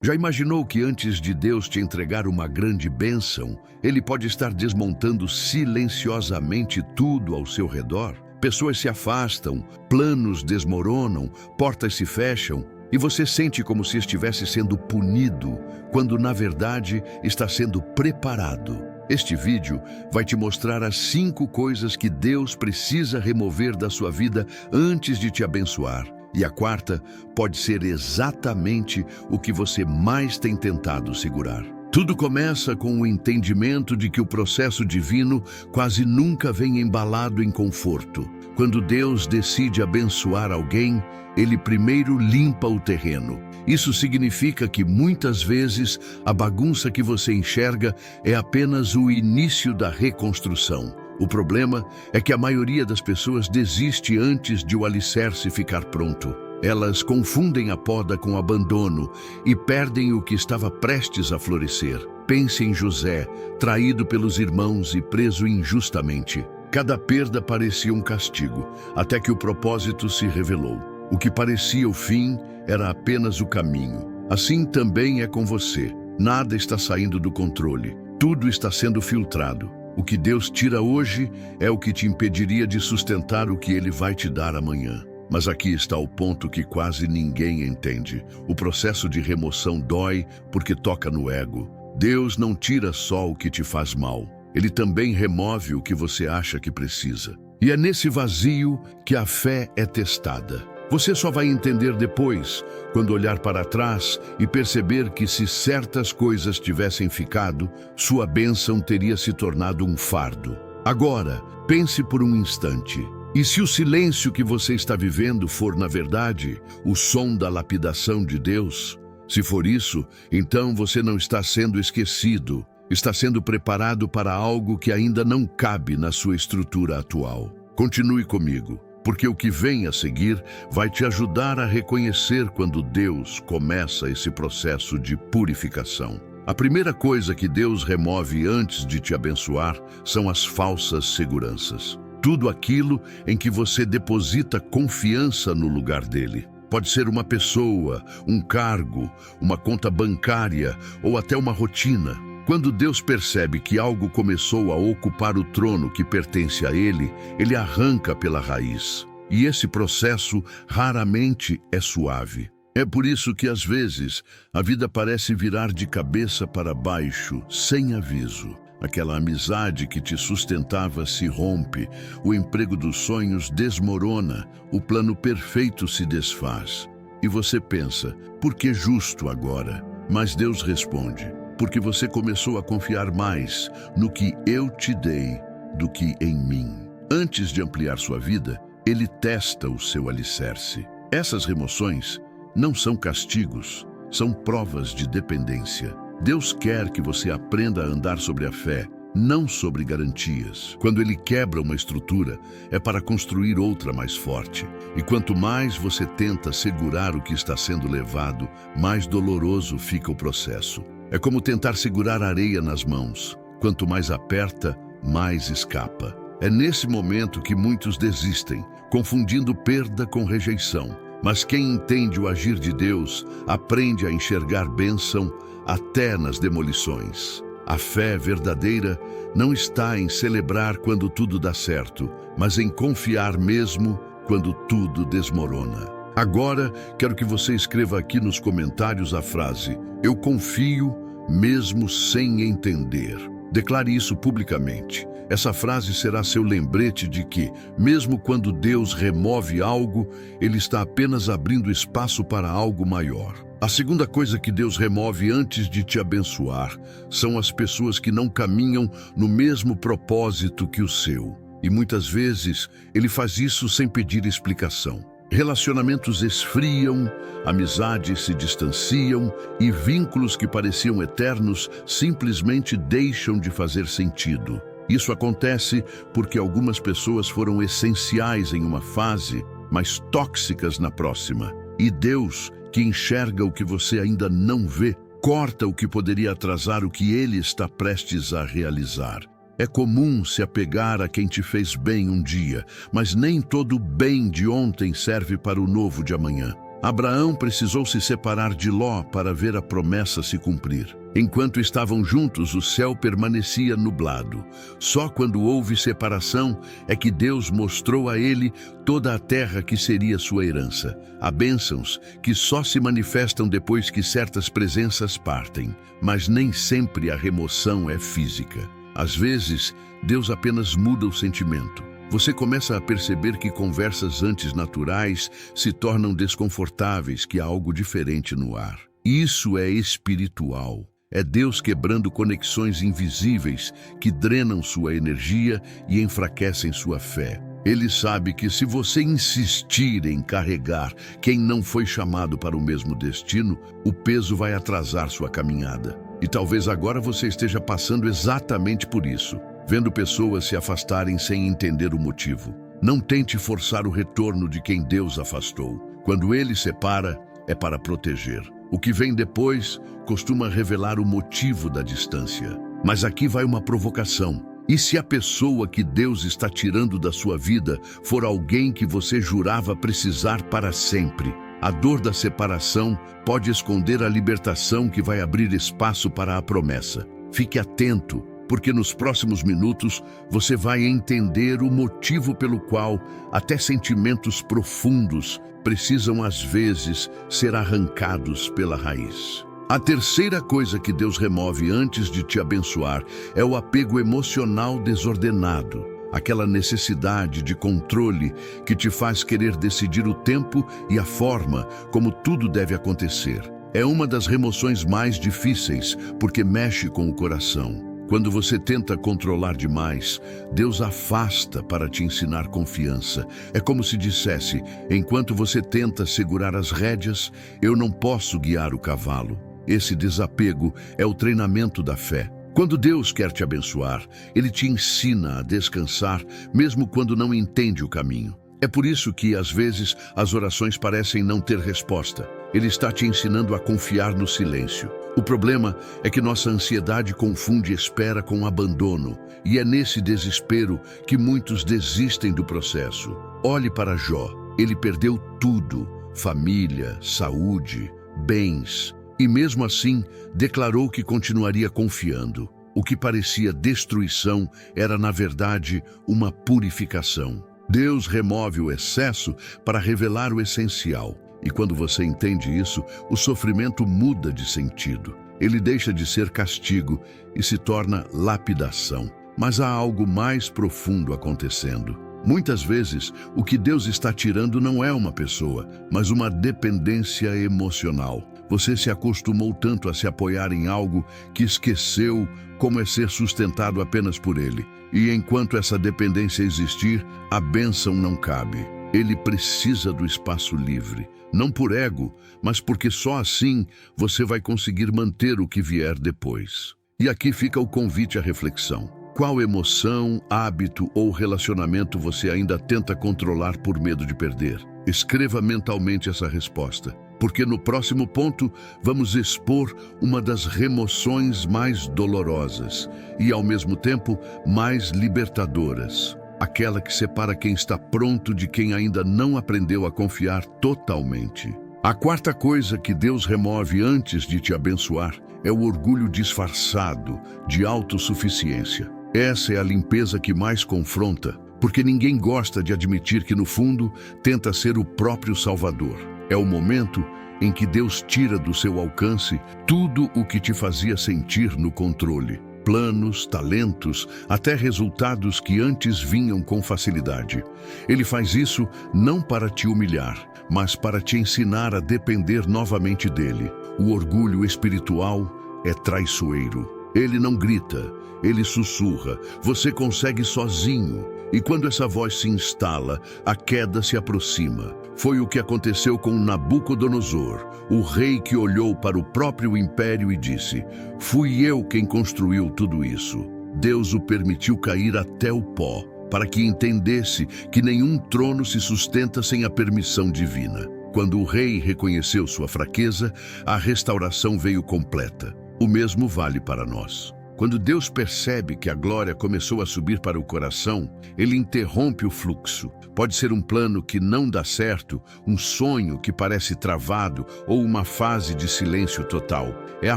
Já imaginou que antes de Deus te entregar uma grande bênção, Ele pode estar desmontando silenciosamente tudo ao seu redor? Pessoas se afastam, planos desmoronam, portas se fecham e você sente como se estivesse sendo punido, quando na verdade está sendo preparado. Este vídeo vai te mostrar as 5 coisas que Deus precisa remover da sua vida antes de te abençoar. E a quarta pode ser exatamente o que você mais tem tentado segurar. Tudo começa com o entendimento de que o processo divino quase nunca vem embalado em conforto. Quando Deus decide abençoar alguém, Ele primeiro limpa o terreno. Isso significa que muitas vezes a bagunça que você enxerga é apenas o início da reconstrução. O problema é que a maioria das pessoas desiste antes de o alicerce ficar pronto. Elas confundem a poda com abandono e perdem o que estava prestes a florescer. Pense em José, traído pelos irmãos e preso injustamente. Cada perda parecia um castigo, até que o propósito se revelou. O que parecia o fim era apenas o caminho. Assim também é com você. Nada está saindo do controle. Tudo está sendo filtrado. O que Deus tira hoje é o que te impediria de sustentar o que Ele vai te dar amanhã. Mas aqui está o ponto que quase ninguém entende. O processo de remoção dói porque toca no ego. Deus não tira só o que te faz mal. Ele também remove o que você acha que precisa. E é nesse vazio que a fé é testada. Você só vai entender depois, quando olhar para trás e perceber que se certas coisas tivessem ficado, sua bênção teria se tornado um fardo. Agora, pense por um instante. E se o silêncio que você está vivendo for, na verdade, o som da lapidação de Deus? Se for isso, então você não está sendo esquecido, está sendo preparado para algo que ainda não cabe na sua estrutura atual. Continue comigo, porque o que vem a seguir vai te ajudar a reconhecer quando Deus começa esse processo de purificação. A primeira coisa que Deus remove antes de te abençoar são as falsas seguranças. Tudo aquilo em que você deposita confiança no lugar dele. Pode ser uma pessoa, um cargo, uma conta bancária ou até uma rotina. Quando Deus percebe que algo começou a ocupar o trono que pertence a Ele, Ele arranca pela raiz. E esse processo raramente é suave. É por isso que, às vezes, a vida parece virar de cabeça para baixo, sem aviso. Aquela amizade que te sustentava se rompe, o emprego dos sonhos desmorona, o plano perfeito se desfaz. E você pensa, por que justo agora? Mas Deus responde, porque você começou a confiar mais no que eu te dei do que em mim. Antes de ampliar sua vida, Ele testa o seu alicerce. Essas remoções não são castigos, são provas de dependência. Deus quer que você aprenda a andar sobre a fé, não sobre garantias. Quando Ele quebra uma estrutura, é para construir outra mais forte. E quanto mais você tenta segurar o que está sendo levado, mais doloroso fica o processo. É como tentar segurar areia nas mãos. Quanto mais aperta, mais escapa. É nesse momento que muitos desistem, confundindo perda com rejeição. Mas quem entende o agir de Deus, aprende a enxergar bênção até nas demolições. A fé verdadeira não está em celebrar quando tudo dá certo, mas em confiar mesmo quando tudo desmorona. Agora, quero que você escreva aqui nos comentários a frase: eu confio mesmo sem entender. Declare isso publicamente. Essa frase será seu lembrete de que, mesmo quando Deus remove algo, Ele está apenas abrindo espaço para algo maior. A segunda coisa que Deus remove antes de te abençoar são as pessoas que não caminham no mesmo propósito que o seu. E muitas vezes Ele faz isso sem pedir explicação. Relacionamentos esfriam, amizades se distanciam e vínculos que pareciam eternos simplesmente deixam de fazer sentido. Isso acontece porque algumas pessoas foram essenciais em uma fase, mas tóxicas na próxima. E Deus, que enxerga o que você ainda não vê, corta o que poderia atrasar o que Ele está prestes a realizar. É comum se apegar a quem te fez bem um dia, mas nem todo o bem de ontem serve para o novo de amanhã. Abraão precisou se separar de Ló para ver a promessa se cumprir. Enquanto estavam juntos, o céu permanecia nublado. Só quando houve separação é que Deus mostrou a ele toda a terra que seria sua herança. Há bênçãos que só se manifestam depois que certas presenças partem, mas nem sempre a remoção é física. Às vezes, Deus apenas muda o sentimento. Você começa a perceber que conversas antes naturais se tornam desconfortáveis, que há algo diferente no ar. Isso é espiritual. É Deus quebrando conexões invisíveis que drenam sua energia e enfraquecem sua fé. Ele sabe que se você insistir em carregar quem não foi chamado para o mesmo destino, o peso vai atrasar sua caminhada. E talvez agora você esteja passando exatamente por isso, vendo pessoas se afastarem sem entender o motivo. Não tente forçar o retorno de quem Deus afastou. Quando Ele separa, é para proteger. O que vem depois costuma revelar o motivo da distância. Mas aqui vai uma provocação. E se a pessoa que Deus está tirando da sua vida for alguém que você jurava precisar para sempre? A dor da separação pode esconder a libertação que vai abrir espaço para a promessa. Fique atento, porque nos próximos minutos você vai entender o motivo pelo qual até sentimentos profundos precisam às vezes ser arrancados pela raiz. A terceira coisa que Deus remove antes de te abençoar é o apego emocional desordenado, aquela necessidade de controle que te faz querer decidir o tempo e a forma como tudo deve acontecer. É uma das remoções mais difíceis, porque mexe com o coração. Quando você tenta controlar demais, Deus afasta para te ensinar confiança. É como se dissesse: enquanto você tenta segurar as rédeas, eu não posso guiar o cavalo. Esse desapego é o treinamento da fé. Quando Deus quer te abençoar, Ele te ensina a descansar, mesmo quando não entende o caminho. É por isso que, às vezes, as orações parecem não ter resposta. Ele está te ensinando a confiar no silêncio. O problema é que nossa ansiedade confunde espera com abandono, e é nesse desespero que muitos desistem do processo. Olhe para Jó. Ele perdeu tudo: família, saúde, bens, e mesmo assim declarou que continuaria confiando. O que parecia destruição era, na verdade, uma purificação. Deus remove o excesso para revelar o essencial. E quando você entende isso, o sofrimento muda de sentido. Ele deixa de ser castigo e se torna lapidação. Mas há algo mais profundo acontecendo. Muitas vezes, o que Deus está tirando não é uma pessoa, mas uma dependência emocional. Você se acostumou tanto a se apoiar em algo que esqueceu como é ser sustentado apenas por Ele. E enquanto essa dependência existir, a bênção não cabe. Ele precisa do espaço livre. Não por ego, mas porque só assim você vai conseguir manter o que vier depois. E aqui fica o convite à reflexão. Qual emoção, hábito ou relacionamento você ainda tenta controlar por medo de perder? Escreva mentalmente essa resposta, porque no próximo ponto vamos expor uma das remoções mais dolorosas e, ao mesmo tempo, mais libertadoras. Aquela que separa quem está pronto de quem ainda não aprendeu a confiar totalmente. A quarta coisa que Deus remove antes de te abençoar é o orgulho disfarçado de autossuficiência. Essa é a limpeza que mais confronta, porque ninguém gosta de admitir que, no fundo, tenta ser o próprio Salvador. É o momento em que Deus tira do seu alcance tudo o que te fazia sentir no controle. Planos, talentos, até resultados que antes vinham com facilidade. Ele faz isso não para te humilhar, mas para te ensinar a depender novamente dele. O orgulho espiritual é traiçoeiro. Ele não grita, ele sussurra. Você consegue sozinho. E quando essa voz se instala, a queda se aproxima. Foi o que aconteceu com Nabucodonosor, o rei que olhou para o próprio império e disse: fui eu quem construiu tudo isso. Deus o permitiu cair até o pó, para que entendesse que nenhum trono se sustenta sem a permissão divina. Quando o rei reconheceu sua fraqueza, a restauração veio completa. O mesmo vale para nós. Quando Deus percebe que a glória começou a subir para o coração, ele interrompe o fluxo. Pode ser um plano que não dá certo, um sonho que parece travado ou uma fase de silêncio total. É a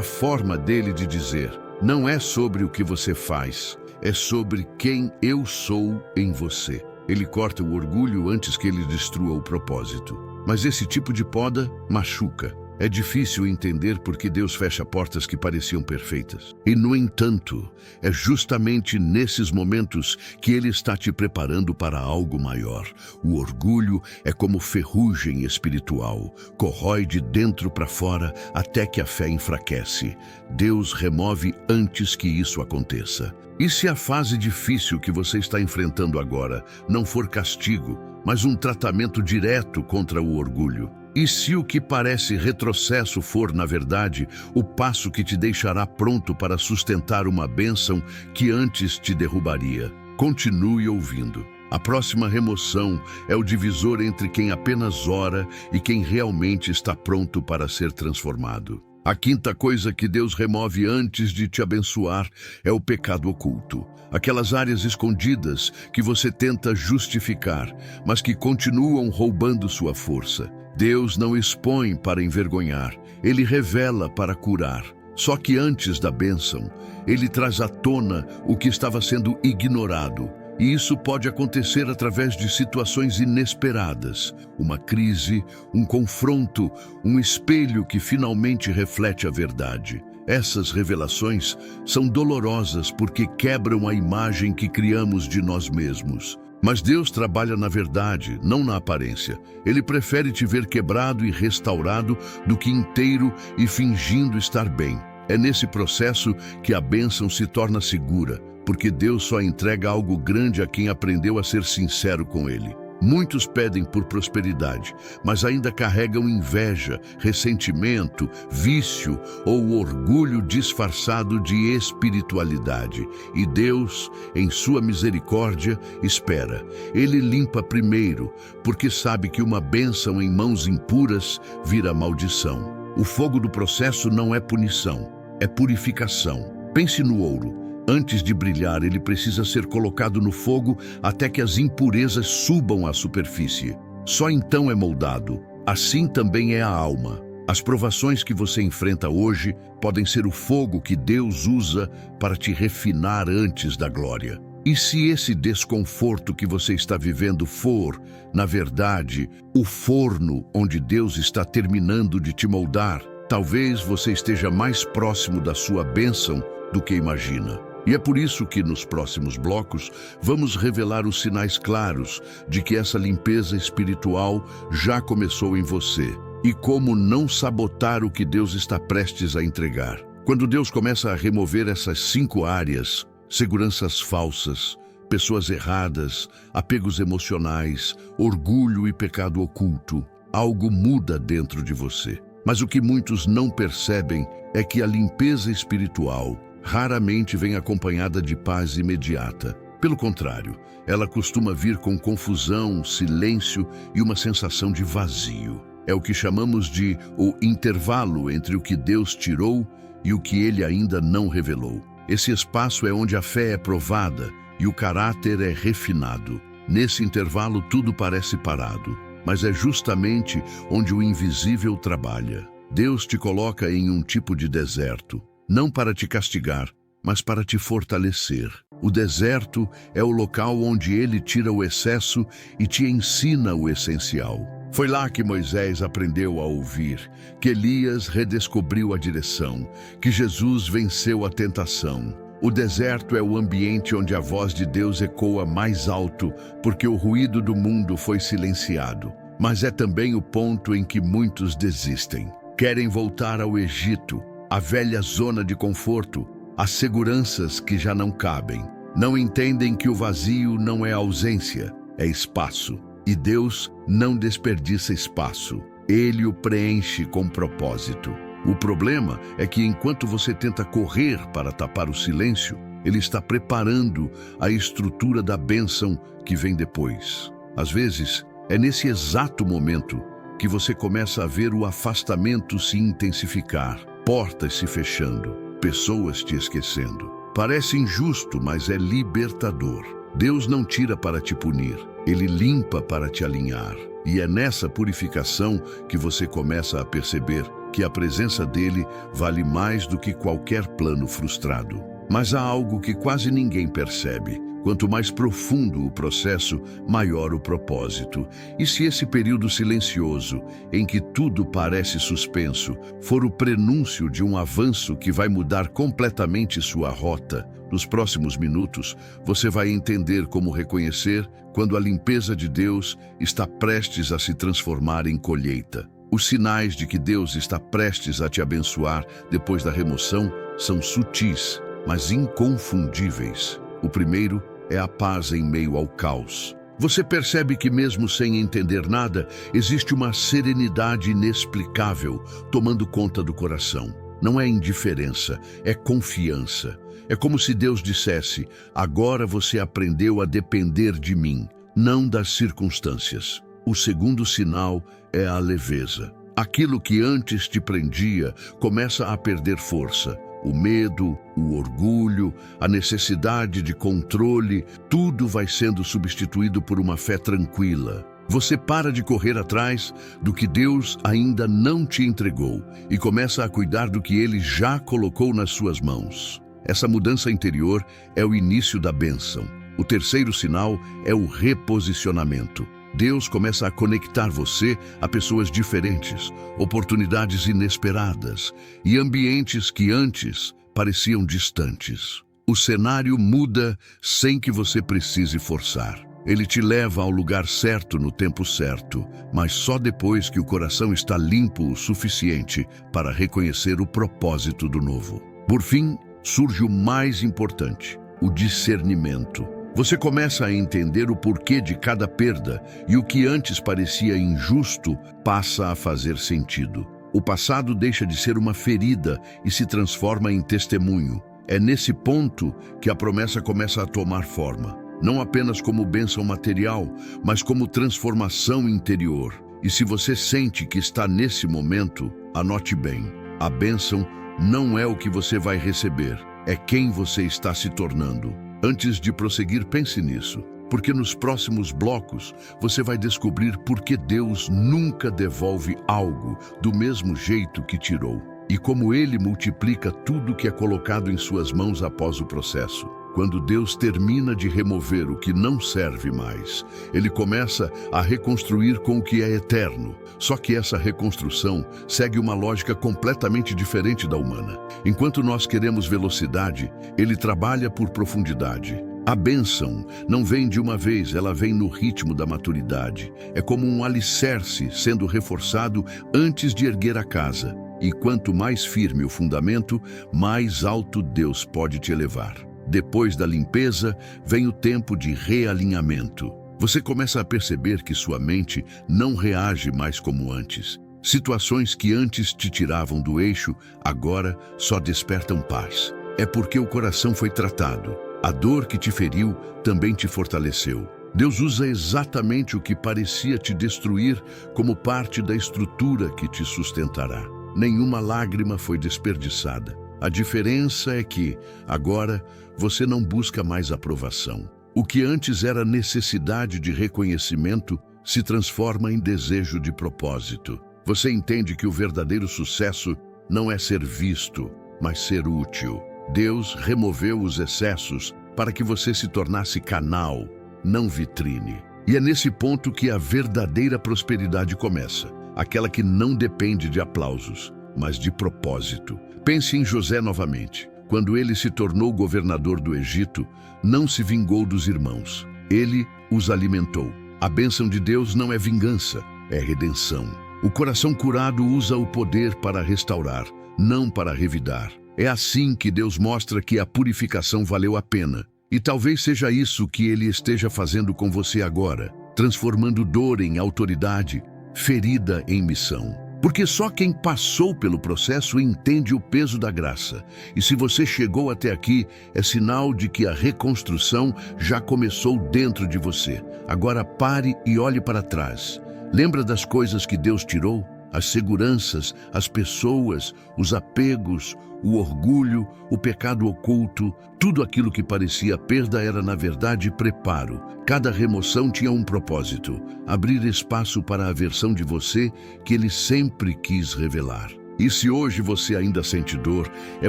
forma dele de dizer: não é sobre o que você faz, é sobre quem eu sou em você. Ele corta o orgulho antes que ele destrua o propósito. Mas esse tipo de poda machuca. É difícil entender por que Deus fecha portas que pareciam perfeitas. E, no entanto, é justamente nesses momentos que Ele está te preparando para algo maior. O orgulho é como ferrugem espiritual, corrói de dentro para fora até que a fé enfraquece. Deus remove antes que isso aconteça. E se a fase difícil que você está enfrentando agora não for castigo, mas um tratamento direto contra o orgulho? E se o que parece retrocesso for, na verdade, o passo que te deixará pronto para sustentar uma bênção que antes te derrubaria? Continue ouvindo. A próxima remoção é o divisor entre quem apenas ora e quem realmente está pronto para ser transformado. A quinta coisa que Deus remove antes de te abençoar é o pecado oculto. Aquelas áreas escondidas que você tenta justificar, mas que continuam roubando sua força. Deus não expõe para envergonhar, Ele revela para curar. Só que antes da bênção, Ele traz à tona o que estava sendo ignorado. E isso pode acontecer através de situações inesperadas. Uma crise, um confronto, um espelho que finalmente reflete a verdade. Essas revelações são dolorosas porque quebram a imagem que criamos de nós mesmos. Mas Deus trabalha na verdade, não na aparência. Ele prefere te ver quebrado e restaurado do que inteiro e fingindo estar bem. É nesse processo que a bênção se torna segura, porque Deus só entrega algo grande a quem aprendeu a ser sincero com Ele. Muitos pedem por prosperidade, mas ainda carregam inveja, ressentimento, vício ou orgulho disfarçado de espiritualidade. E Deus, em sua misericórdia, espera. Ele limpa primeiro, porque sabe que uma bênção em mãos impuras vira maldição. O fogo do processo não é punição, é purificação. Pense no ouro. Antes de brilhar, ele precisa ser colocado no fogo até que as impurezas subam à superfície. Só então é moldado. Assim também é a alma. As provações que você enfrenta hoje podem ser o fogo que Deus usa para te refinar antes da glória. E se esse desconforto que você está vivendo for, na verdade, o forno onde Deus está terminando de te moldar, talvez você esteja mais próximo da sua bênção do que imagina. E é por isso que nos próximos blocos vamos revelar os sinais claros de que essa limpeza espiritual já começou em você e como não sabotar o que Deus está prestes a entregar. Quando Deus começa a remover essas 5 áreas, seguranças falsas, pessoas erradas, apegos emocionais, orgulho e pecado oculto, algo muda dentro de você. Mas o que muitos não percebem é que a limpeza espiritual raramente vem acompanhada de paz imediata. Pelo contrário, ela costuma vir com confusão, silêncio e uma sensação de vazio. É o que chamamos de o intervalo entre o que Deus tirou e o que Ele ainda não revelou. Esse espaço é onde a fé é provada e o caráter é refinado. Nesse intervalo tudo parece parado, mas é justamente onde o invisível trabalha. Deus te coloca em um tipo de deserto, não para te castigar, mas para te fortalecer. O deserto é o local onde Ele tira o excesso e te ensina o essencial. Foi lá que Moisés aprendeu a ouvir, que Elias redescobriu a direção, que Jesus venceu a tentação. O deserto é o ambiente onde a voz de Deus ecoa mais alto, porque o ruído do mundo foi silenciado. Mas é também o ponto em que muitos desistem. Querem voltar ao Egito, a velha zona de conforto, as seguranças que já não cabem. Não entendem que o vazio não é ausência, é espaço. E Deus não desperdiça espaço. Ele o preenche com propósito. O problema é que enquanto você tenta correr para tapar o silêncio, Ele está preparando a estrutura da bênção que vem depois. Às vezes, é nesse exato momento que você começa a ver o afastamento se intensificar, portas se fechando, pessoas te esquecendo. Parece injusto, mas é libertador. Deus não tira para te punir, Ele limpa para te alinhar. E é nessa purificação que você começa a perceber que a presença dele vale mais do que qualquer plano frustrado. Mas há algo que quase ninguém percebe. Quanto mais profundo o processo, maior o propósito. E se esse período silencioso, em que tudo parece suspenso, for o prenúncio de um avanço que vai mudar completamente sua rota, nos próximos minutos, você vai entender como reconhecer quando a limpeza de Deus está prestes a se transformar em colheita. Os sinais de que Deus está prestes a te abençoar depois da remoção são sutis, mas inconfundíveis. O primeiro é a paz em meio ao caos. Você percebe que mesmo sem entender nada, existe uma serenidade inexplicável tomando conta do coração. Não é indiferença, é confiança. É como se Deus dissesse: agora você aprendeu a depender de mim, não das circunstâncias. O segundo sinal é a leveza. Aquilo que antes te prendia começa a perder força. O medo, o orgulho, a necessidade de controle, tudo vai sendo substituído por uma fé tranquila. Você para de correr atrás do que Deus ainda não te entregou e começa a cuidar do que Ele já colocou nas suas mãos. Essa mudança interior é o início da bênção. O terceiro sinal é o reposicionamento. Deus começa a conectar você a pessoas diferentes, oportunidades inesperadas e ambientes que antes pareciam distantes. O cenário muda sem que você precise forçar. Ele te leva ao lugar certo no tempo certo, mas só depois que o coração está limpo o suficiente para reconhecer o propósito do novo. Por fim, surge o mais importante, o discernimento. Você começa a entender o porquê de cada perda e o que antes parecia injusto passa a fazer sentido. O passado deixa de ser uma ferida e se transforma em testemunho. É nesse ponto que a promessa começa a tomar forma, não apenas como bênção material, mas como transformação interior. E se você sente que está nesse momento, anote bem: a bênção não é o que você vai receber, é quem você está se tornando. Antes de prosseguir, pense nisso, porque nos próximos blocos você vai descobrir por que Deus nunca devolve algo do mesmo jeito que tirou e como Ele multiplica tudo que é colocado em suas mãos após o processo. Quando Deus termina de remover o que não serve mais, Ele começa a reconstruir com o que é eterno. Só que essa reconstrução segue uma lógica completamente diferente da humana. Enquanto nós queremos velocidade, Ele trabalha por profundidade. A bênção não vem de uma vez, ela vem no ritmo da maturidade. É como um alicerce sendo reforçado antes de erguer a casa. E quanto mais firme o fundamento, mais alto Deus pode te elevar. Depois da limpeza, vem o tempo de realinhamento. Você começa a perceber que sua mente não reage mais como antes. Situações que antes te tiravam do eixo, agora só despertam paz. É porque o coração foi tratado. A dor que te feriu também te fortaleceu. Deus usa exatamente o que parecia te destruir como parte da estrutura que te sustentará. Nenhuma lágrima foi desperdiçada. A diferença é que, agora, você não busca mais aprovação. O que antes era necessidade de reconhecimento se transforma em desejo de propósito. Você entende que o verdadeiro sucesso não é ser visto, mas ser útil. Deus removeu os excessos para que você se tornasse canal, não vitrine. E é nesse ponto que a verdadeira prosperidade começa, aquela que não depende de aplausos, mas de propósito. Pense em José novamente. Quando ele se tornou governador do Egito, não se vingou dos irmãos. Ele os alimentou. A bênção de Deus não é vingança, é redenção. O coração curado usa o poder para restaurar, não para revidar. É assim que Deus mostra que a purificação valeu a pena. E talvez seja isso que Ele esteja fazendo com você agora, transformando dor em autoridade, ferida em missão. Porque só quem passou pelo processo entende o peso da graça. E se você chegou até aqui, é sinal de que a reconstrução já começou dentro de você. Agora pare e olhe para trás. Lembra das coisas que Deus tirou? as seguranças, as pessoas, os apegos, o orgulho, o pecado oculto, tudo aquilo que parecia perda era na verdade preparo. Cada remoção tinha um propósito: abrir espaço para a versão de você que ele sempre quis revelar. E se hoje você ainda sente dor, é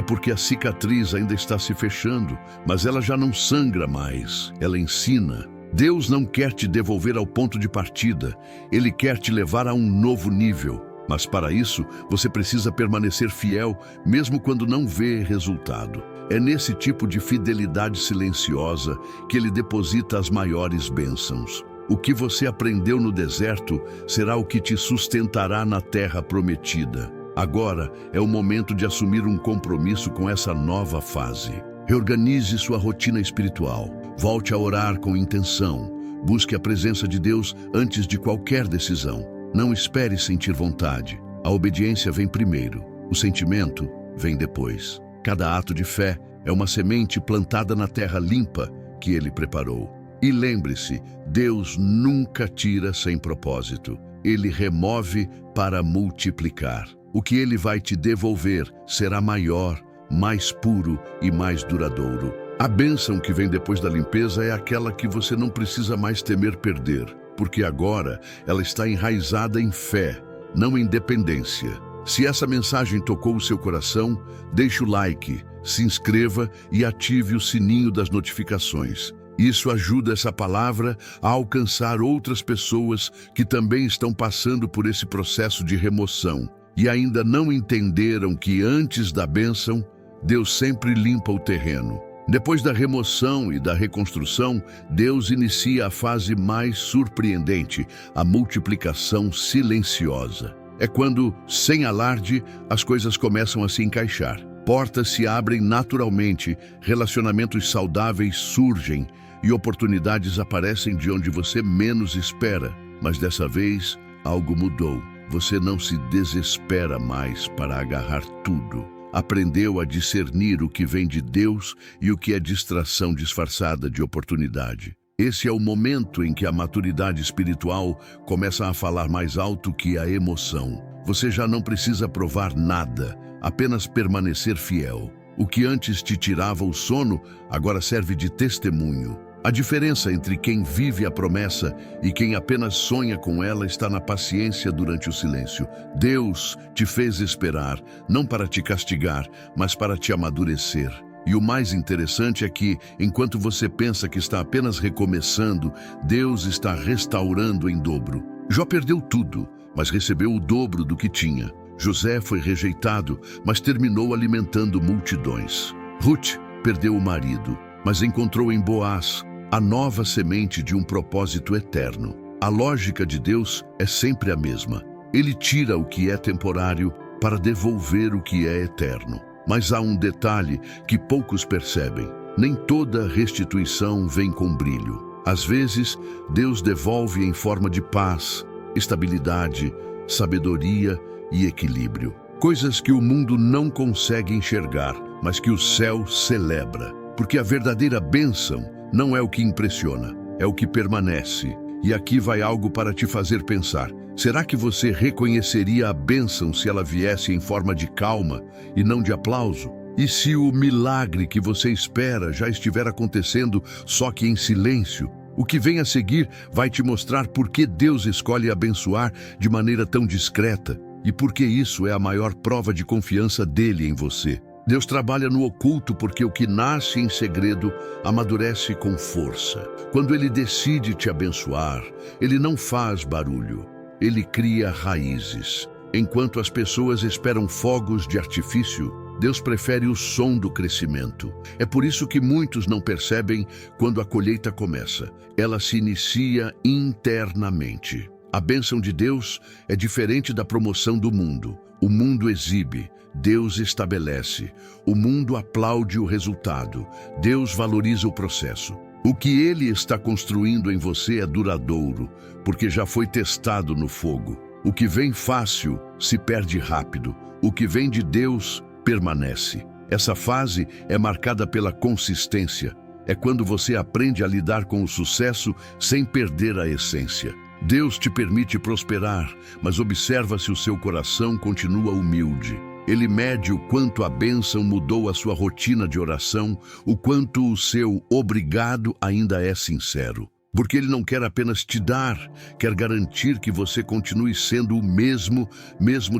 porque a cicatriz ainda está se fechando, mas ela já não sangra mais, ela ensina. Deus não quer te devolver ao ponto de partida, Ele quer te levar a um novo nível. Mas para isso, você precisa permanecer fiel, mesmo quando não vê resultado. É nesse tipo de fidelidade silenciosa que Ele deposita as maiores bênçãos. O que você aprendeu no deserto será o que te sustentará na terra prometida. Agora é o momento de assumir um compromisso com essa nova fase. Reorganize sua rotina espiritual. Volte a orar com intenção. Busque a presença de Deus antes de qualquer decisão. Não espere sentir vontade. A obediência vem primeiro. O sentimento vem depois. Cada ato de fé é uma semente plantada na terra limpa que Ele preparou. E lembre-se, Deus nunca tira sem propósito. Ele remove para multiplicar. O que Ele vai te devolver será maior, mais puro e mais duradouro. A bênção que vem depois da limpeza é aquela que você não precisa mais temer perder, porque agora ela está enraizada em fé, não em dependência. Se essa mensagem tocou o seu coração, deixe o like, se inscreva e ative o sininho das notificações. Isso ajuda essa palavra a alcançar outras pessoas que também estão passando por esse processo de remoção e ainda não entenderam que antes da bênção, Deus sempre limpa o terreno. Depois da remoção e da reconstrução, Deus inicia a fase mais surpreendente, a multiplicação silenciosa. É quando, sem alarde, as coisas começam a se encaixar. Portas se abrem naturalmente, relacionamentos saudáveis surgem e oportunidades aparecem de onde você menos espera. Mas dessa vez, algo mudou. Você não se desespera mais para agarrar tudo. Aprendeu a discernir o que vem de Deus e o que é distração disfarçada de oportunidade. Esse é o momento em que a maturidade espiritual começa a falar mais alto que a emoção. Você já não precisa provar nada, apenas permanecer fiel. O que antes te tirava o sono, agora serve de testemunho. A diferença entre quem vive a promessa e quem apenas sonha com ela está na paciência durante o silêncio. Deus te fez esperar, não para te castigar, mas para te amadurecer. E o mais interessante é que, enquanto você pensa que está apenas recomeçando, Deus está restaurando em dobro. Jó perdeu tudo, mas recebeu o dobro do que tinha. José foi rejeitado, mas terminou alimentando multidões. Ruth perdeu o marido, mas encontrou em Boaz a nova semente de um propósito eterno. A lógica de Deus é sempre a mesma. Ele tira o que é temporário para devolver o que é eterno. Mas há um detalhe que poucos percebem. Nem toda restituição vem com brilho. Às vezes, Deus devolve em forma de paz, estabilidade, sabedoria e equilíbrio. Coisas que o mundo não consegue enxergar, mas que o céu celebra. Porque a verdadeira bênção não é o que impressiona, é o que permanece. E aqui vai algo para te fazer pensar. Será que você reconheceria a bênção se ela viesse em forma de calma e não de aplauso? E se o milagre que você espera já estiver acontecendo, só que em silêncio? O que vem a seguir vai te mostrar por que Deus escolhe abençoar de maneira tão discreta e por que isso é a maior prova de confiança dele em você. Deus trabalha no oculto porque o que nasce em segredo amadurece com força. Quando Ele decide te abençoar, Ele não faz barulho, Ele cria raízes. Enquanto as pessoas esperam fogos de artifício, Deus prefere o som do crescimento. É por isso que muitos não percebem quando a colheita começa. Ela se inicia internamente. A bênção de Deus é diferente da promoção do mundo. O mundo exibe, Deus estabelece. O mundo aplaude o resultado. Deus valoriza o processo. O que Ele está construindo em você é duradouro, porque já foi testado no fogo. O que vem fácil se perde rápido. O que vem de Deus permanece. Essa fase é marcada pela consistência. É quando você aprende a lidar com o sucesso sem perder a essência. Deus te permite prosperar, mas observa se o seu coração continua humilde. Ele mede o quanto a bênção mudou a sua rotina de oração, o quanto o seu obrigado ainda é sincero. Porque Ele não quer apenas te dar, quer garantir que você continue sendo o mesmo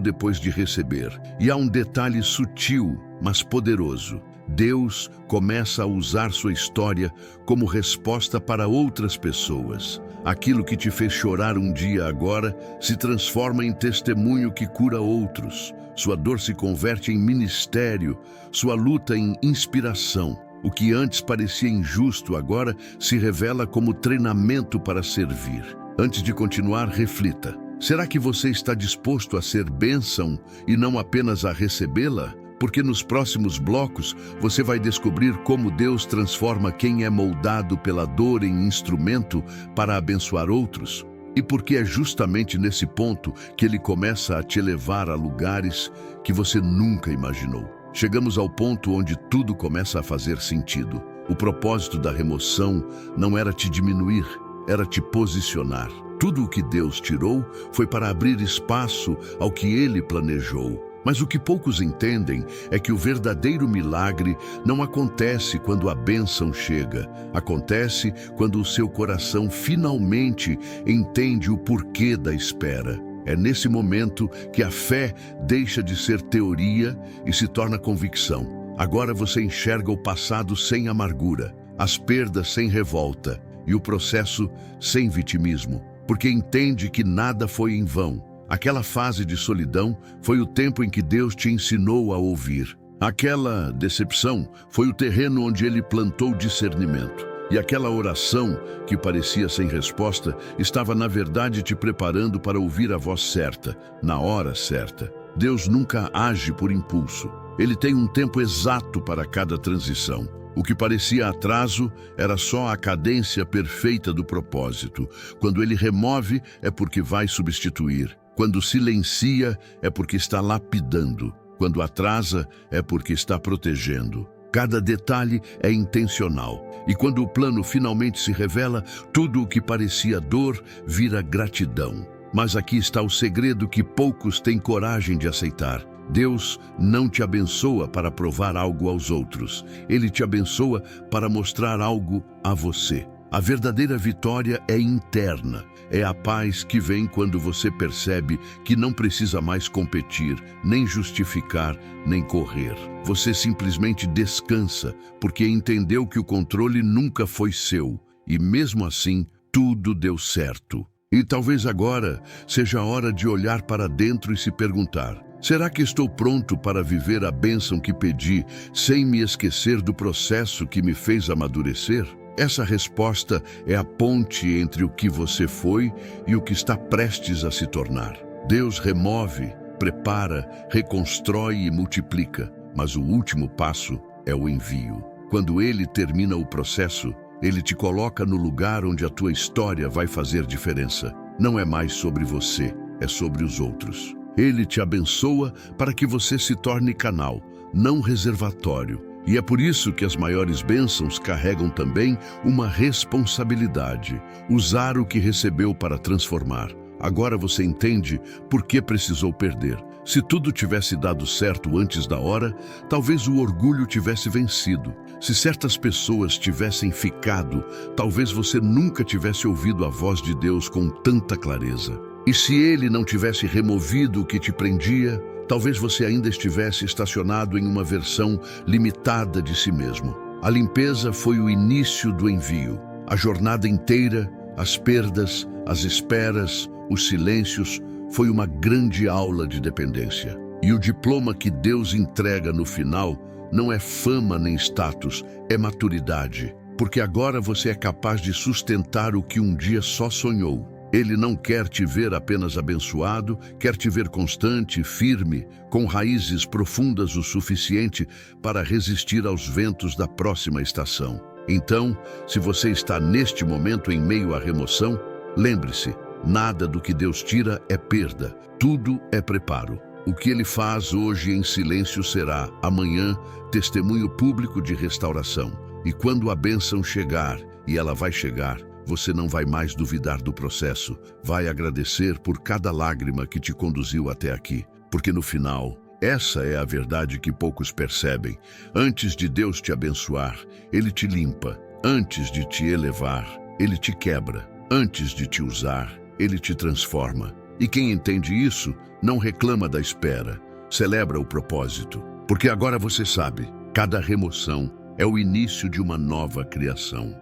depois de receber. E há um detalhe sutil, mas poderoso. Deus começa a usar sua história como resposta para outras pessoas. Aquilo que te fez chorar um dia agora se transforma em testemunho que cura outros. Sua dor se converte em ministério, sua luta em inspiração. O que antes parecia injusto agora se revela como treinamento para servir. Antes de continuar, reflita. Será que você está disposto a ser bênção e não apenas a recebê-la? Porque nos próximos blocos você vai descobrir como Deus transforma quem é moldado pela dor em instrumento para abençoar outros. E porque é justamente nesse ponto que Ele começa a te levar a lugares que você nunca imaginou. Chegamos ao ponto onde tudo começa a fazer sentido. O propósito da remoção não era te diminuir, era te posicionar. Tudo o que Deus tirou foi para abrir espaço ao que Ele planejou. Mas o que poucos entendem é que o verdadeiro milagre não acontece quando a bênção chega. Acontece quando o seu coração finalmente entende o porquê da espera. É nesse momento que a fé deixa de ser teoria e se torna convicção. Agora você enxerga o passado sem amargura, as perdas sem revolta e o processo sem vitimismo, porque entende que nada foi em vão. Aquela fase de solidão foi o tempo em que Deus te ensinou a ouvir. Aquela decepção foi o terreno onde Ele plantou discernimento. E aquela oração, que parecia sem resposta, estava na verdade te preparando para ouvir a voz certa, na hora certa. Deus nunca age por impulso. Ele tem um tempo exato para cada transição. O que parecia atraso era só a cadência perfeita do propósito. Quando Ele remove, é porque vai substituir. Quando silencia, é porque está lapidando. Quando atrasa, é porque está protegendo. Cada detalhe é intencional. E quando o plano finalmente se revela, tudo o que parecia dor vira gratidão. Mas aqui está o segredo que poucos têm coragem de aceitar. Deus não te abençoa para provar algo aos outros. Ele te abençoa para mostrar algo a você. A verdadeira vitória é interna. É a paz que vem quando você percebe que não precisa mais competir, nem justificar, nem correr. Você simplesmente descansa, porque entendeu que o controle nunca foi seu. E mesmo assim, tudo deu certo. E talvez agora seja a hora de olhar para dentro e se perguntar: será que estou pronto para viver a bênção que pedi, sem me esquecer do processo que me fez amadurecer? Essa resposta é a ponte entre o que você foi e o que está prestes a se tornar. Deus remove, prepara, reconstrói e multiplica, mas o último passo é o envio. Quando Ele termina o processo, Ele te coloca no lugar onde a tua história vai fazer diferença. Não é mais sobre você, é sobre os outros. Ele te abençoa para que você se torne canal, não reservatório. E é por isso que as maiores bênçãos carregam também uma responsabilidade: usar o que recebeu para transformar. Agora você entende por que precisou perder. Se tudo tivesse dado certo antes da hora, talvez o orgulho tivesse vencido. Se certas pessoas tivessem ficado, talvez você nunca tivesse ouvido a voz de Deus com tanta clareza. E se Ele não tivesse removido o que te prendia, talvez você ainda estivesse estacionado em uma versão limitada de si mesmo. A limpeza foi o início do envio. A jornada inteira, as perdas, as esperas, os silêncios, foi uma grande aula de dependência. E o diploma que Deus entrega no final não é fama nem status, é maturidade. Porque agora você é capaz de sustentar o que um dia só sonhou. Ele não quer te ver apenas abençoado, quer te ver constante, firme, com raízes profundas o suficiente para resistir aos ventos da próxima estação. Então, se você está neste momento em meio à remoção, lembre-se, nada do que Deus tira é perda, tudo é preparo. O que Ele faz hoje em silêncio será, amanhã, testemunho público de restauração. E quando a bênção chegar, e ela vai chegar, você não vai mais duvidar do processo, vai agradecer por cada lágrima que te conduziu até aqui. Porque no final, essa é a verdade que poucos percebem. Antes de Deus te abençoar, Ele te limpa. Antes de te elevar, Ele te quebra. Antes de te usar, Ele te transforma. E quem entende isso, não reclama da espera, celebra o propósito. Porque agora você sabe, cada remoção é o início de uma nova criação.